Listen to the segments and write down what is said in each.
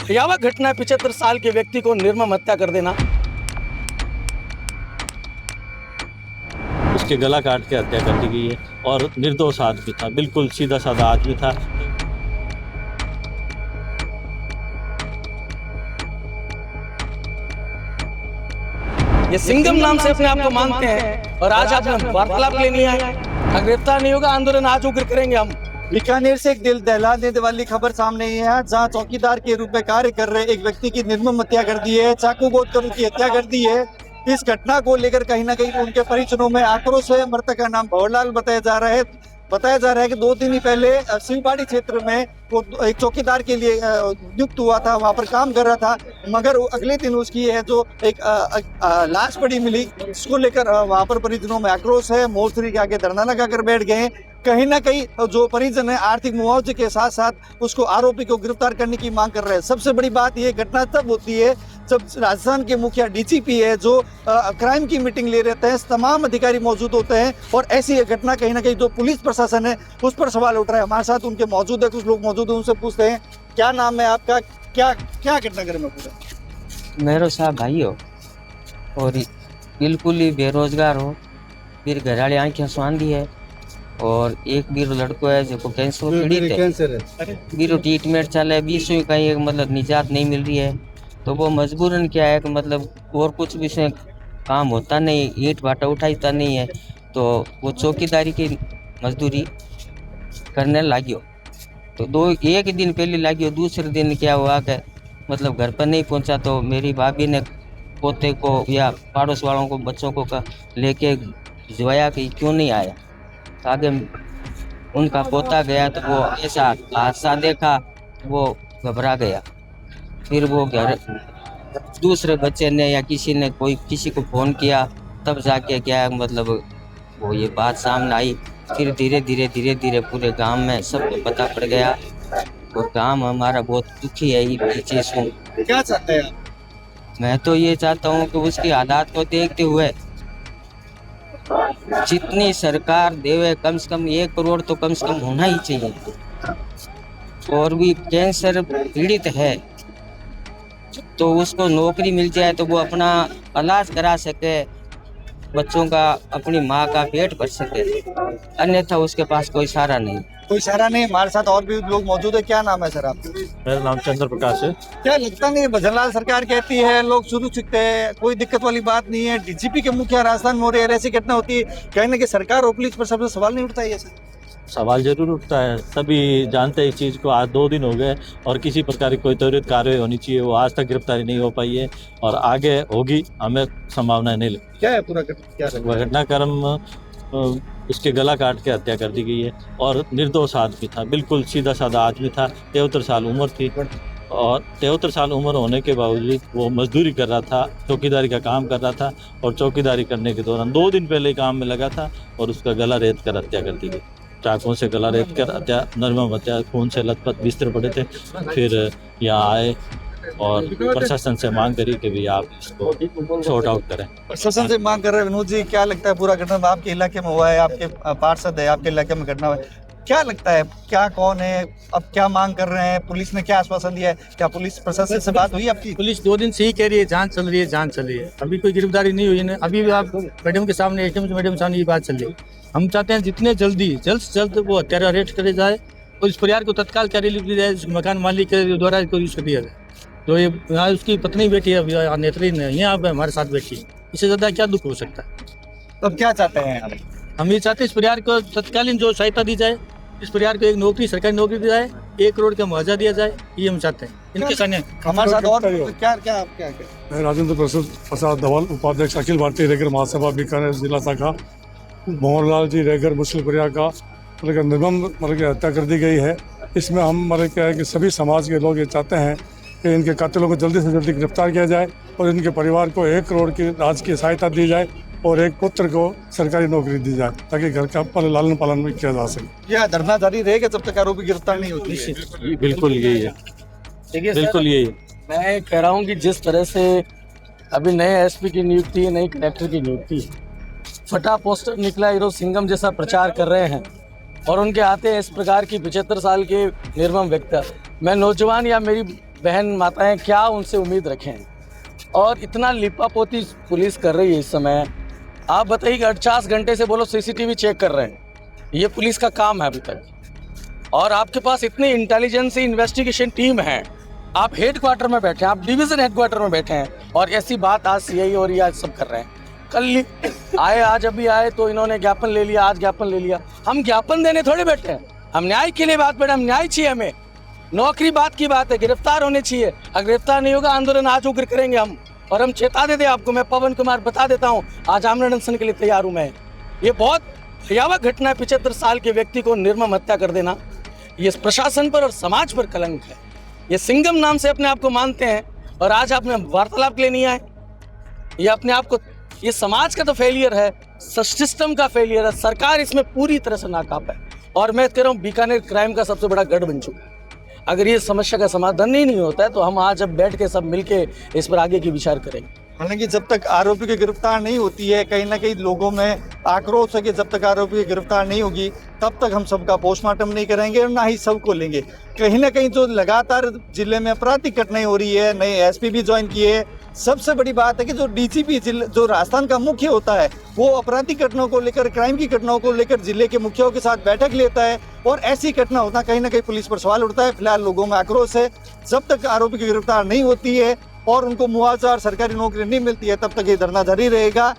भयावह घटना है 75 साल के व्यक्ति को निर्मम हत्या कर देना। उसके गला काट के हत्या कर दी गई है और निर्दोष आदमी था, बिल्कुल सीधा साधा आदमी था। ये सिंघम नाम से अपने आप को मानते हैं और आज आपने वार्तालाप के लिए नहीं आए। अगर गिरफ्तार नहीं होगा आंदोलन आज उग्र करेंगे हम। बीकानेर से एक दिल दहला देने वाली खबर सामने आई है, जहां चौकीदार के रूप में कार्य कर रहे एक व्यक्ति की निर्मम हत्या कर दी है, चाकू गोद कर उनकी हत्या कर दी है। इस घटना को लेकर कहीं ना कहीं उनके परिजनों में आक्रोश है। मृतक का नाम भवरलाल बताया जा रहा है कि 2 दिन ही पहले शिवबाड़ी क्षेत्र में वो एक चौकीदार के लिए नियुक्त हुआ था, वहां पर काम कर रहा था, मगर अगले दिन उसकी है जो एक लाश पड़ी मिली, इसको लेकर वहां पर परिजनों में आक्रोश है। मोर्चरी के आगे धरना लगाकर बैठ गए। कहीं ना कहीं जो परिजन है आर्थिक मुआवजे के साथ साथ उसको आरोपी को गिरफ्तार करने की मांग कर रहे हैं। सबसे बड़ी बात यह घटना तब होती है जब राजस्थान के मुखिया डीजीपी है जो क्राइम की मीटिंग ले रहते हैं, तमाम अधिकारी मौजूद होते हैं और ऐसी घटना कहीं ना कहीं जो पुलिस प्रशासन है उस पर सवाल उठ रहा है। हमारे साथ उनके मौजूद है, कुछ लोग मौजूद है, उनसे पूछते हैं क्या नाम है आपका, क्या घटनाक्रम है पूरा? मेरो साहब भाई हो और बिल्कुल ही बेरोजगार हो, फिर घराली आंखें स्वांधी है और एक बीरो लड़को है जो कैंसर पीड़ित है, बीरो ट्रीटमेंट चल है, 20 कहीं मतलब निजात नहीं मिल रही है, तो वो मजबूरन क्या है कि मतलब और कुछ भी से काम होता नहीं, ईंट भाटा उठाता नहीं है, तो वो चौकीदारी की मजदूरी करने लाग्यो। तो एक दिन पहले लाग्यो, दूसरे दिन क्या हुआ कि मतलब घर पर नहीं पहुंचा, तो मेरी भाभी ने पोते को या पड़ोस वालों को बच्चों को लेके जोया कि क्यों नहीं आया। आगे उनका पोता गया तो वो ऐसा हादसा देखा, वो घबरा गया। फिर वो घर दूसरे बच्चे ने या किसी को फ़ोन किया, तब जाके क्या मतलब वो ये बात सामने आई। फिर धीरे धीरे पूरे गांव में सबको पता पड़ गया और गांव हमारा बहुत दुखी है ये चीज़ से। क्या चाहते हैं? मैं तो ये चाहता हूँ कि उसकी आदत को देखते हुए जितनी सरकार देवे कम से कम 1 करोड़ तो कम से कम होना ही चाहिए। और भी कैंसर पीड़ित है तो उसको नौकरी मिल जाए तो वो अपना इलाज करा सके, बच्चों का, अपनी माँ का पेट भर सके, अन्यथा उसके पास कोई सहारा नहीं। कोई सहारा नहीं। हमारे साथ और भी लोग मौजूद है। क्या नाम है सर आपका? मेरा नाम चंद्र प्रकाश है। क्या लगता नहीं भजनलाल सरकार कहती है लोग शुरू चुकते हैं, कोई दिक्कत वाली बात नहीं है, डीजीपी के मुखिया राजस्थान में हो रही है, ऐसी घटना होती है, कहीं ना कहीं सरकार और पुलिस पर सबसे सवाल नहीं उठता है? सर सवाल जरूर उठता है, सभी जानते हैं इस चीज़ को। आज 2 दिन हो गए और किसी प्रकार की कोई त्वरित कार्रवाई होनी चाहिए, वो आज तक गिरफ्तारी नहीं हो पाई है और आगे होगी, हमें संभावना नहीं लगती। क्या है पूरा क्या घटनाक्रम उसके गला काट के हत्या कर दी गई है और निर्दोष आदमी था, बिल्कुल सीधा साधा आदमी था। 73 साल उम्र थी और 73 साल उम्र होने के बावजूद वो मजदूरी कर रहा था, चौकीदारी का काम कर रहा था और चौकीदारी करने के दौरान 2 दिन पहले काम में लगा था और उसका गला रेत कर हत्या कर दी गई। चाकुओं से गला रेत कर हत्या, निर्मम हत्या, खून से लथपथ बिस्तर पड़े थे। फिर यहाँ आए और प्रशासन से मांग करी कि भी आप इसको शॉर्ट आउट करें। प्रशासन से मांग कर रहे हैं। विनोद जी, क्या लगता है पूरा घटना आपके इलाके में हुआ है, आपके पार्षद है, आपके इलाके में घटना हुआ है, क्या लगता है क्या कौन है, अब क्या मांग कर रहे हैं? पुलिस ने क्या आश्वासन दिया है? क्या पुलिस प्रशासन से बात हुई आपकी? पुलिस 2 दिन से ही कह रही है जांच चल रही है, अभी कोई गिरफ्तारी नहीं हुई है। अभी भी आप मैडम के सामने मैडम सामने ये बात चल रही है। हम चाहते हैं जितने जल्द से जल्द वो हत्यारा अरेस्ट करे जाए और इस परिवार को तत्काल क्या रिलीफ दी जाए, मकान मालिक के द्वारा इसको दिया जाए। तो ये यहाँ उसकी पत्नी बैठी है, नेत्रीन यहाँ पे हमारे साथ बैठी है, इससे ज़्यादा क्या दुख हो सकता है? अब क्या चाहते हैं आप? हम ये चाहते हैं इस परिवार को तत्कालीन जो सहायता दी जाए, इस परिवार को एक नौकरी, सरकारी नौकरी दी जाए, 1 करोड़ का मुआवजा दिया जाए, ये हम चाहते हैं। इनके सामने हमारे साथ और क्या मैं राजेंद्र प्रसाद धवल, उपाध्यक्ष अखिल भारतीय रेगर महासभा बीकानेर जिला शाखा। भंवरलाल जी रेगर मुस्लिम परिवार का निर्मम हत्या कर दी गई है। इसमें हम क्या है कि सभी समाज के लोग ये चाहते हैं कि इनके कातिलों को जल्दी से जल्दी गिरफ्तार किया जाए और इनके परिवार को 1 करोड़ की राजकीय सहायता दी जाए और एक पुत्र को सरकारी नौकरी दी जाए ताकि घर का लालन पालन भी किया जा सके। यह धरना जारी रहेगा जब तक आरोपी गिरफ्तार नहीं होती? बिल्कुल यही है, बिल्कुल यही है। मैं कह रहा हूँ कि जिस तरह से अभी नए एसपी की नियुक्ति है, नई कलेक्टर की नियुक्ति है, फटा पोस्टर निकला, हीरो सिंघम जैसा प्रचार कर रहे हैं और उनके आते हैं इस प्रकार की 75 साल के निर्मम व्यक्ति। मैं नौजवान या मेरी बहन माताएं क्या उनसे उम्मीद रखें। और इतना लिपापोती पुलिस कर रही है इस समय। आप बताइए 50 घंटे से बोलो सीसीटीवी चेक कर रहे हैं, ये पुलिस का काम है अभी तक। और आपके पास इतनी इंटेलिजेंस इन्वेस्टिगेशन टीम है, आप हेड क्वार्टर में बैठे हैं, आप डिवीजन हेड क्वार्टर में बैठे हैं और ऐसी बात आज सीआई और ये आज सब कर रहे हैं। कल आए, आज अभी आए तो इन्होंने ज्ञापन ले लिया, आज ज्ञापन ले लिया। हम ज्ञापन देने थोड़े बैठे हैं, हम न्याय के लिए बात बैठे, हम न्याय चाहिए, हमें नौकरी बात की बात है, गिरफ्तार होने चाहिए। अगर गिरफ्तार नहीं होगा आंदोलन आज उग्र करेंगे हम। और हम चेता देते आपको, मैं पवन कुमार बता देता हूँ, आज आमरण अनशन के लिए तैयार हूँ मैं। ये बहुत भयावह घटना है, 75 साल के व्यक्ति को निर्मम हत्या कर देना, ये प्रशासन पर और समाज पर कलंक है। ये सिंघम नाम से अपने आप को मानते हैं और आज आप में वार्तालाप के लिए नहीं आए। ये अपने आप को, ये समाज का तो फेलियर है, सिस्टम का फेलियर है, सरकार इसमें पूरी तरह से नाकाब है। और मैं कह रहा हूँ बीकानेर क्राइम का सबसे बड़ा गढ़ बन चुका है। अगर ये समस्या का समाधान ही नहीं होता है तो हम आज अब बैठ के सब मिलके इस पर आगे की विचार करेंगे। हालांकि जब तक आरोपी की गिरफ्तार नहीं होती है, कहीं ना कहीं लोगों में आक्रोश है कि जब तक आरोपी की गिरफ्तार नहीं होगी तब तक हम सबका पोस्टमार्टम नहीं करेंगे और ना ही सबको लेंगे। कहीं ना कहीं जो लगातार जिले में आपराधिक घटनाएं हो रही है, नए एसपी भी ज्वाइन किए। सबसे बड़ी बात है कि जो डीजीपी जो राजस्थान का मुख्य होता है वो आपराधिक घटनाओं को लेकर, क्राइम की घटनाओं को लेकर जिले के मुखियाओं के साथ बैठक लेता है और ऐसी घटना होता कहीं ना कहीं पुलिस पर सवाल उठता है। फिलहाल लोगों में आक्रोश है, जब तक आरोपी की गिरफ्तार नहीं होती है और उनको मुआवजा और सरकारी नौकरी नहीं मिलती है तब तक ये धरना जारी रहेगा।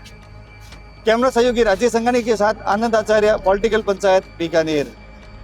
कैमरा सहयोगी राजेश संघानी के साथ आनंद आचार्य, पॉलिटिकल पंचायत, बीकानेर।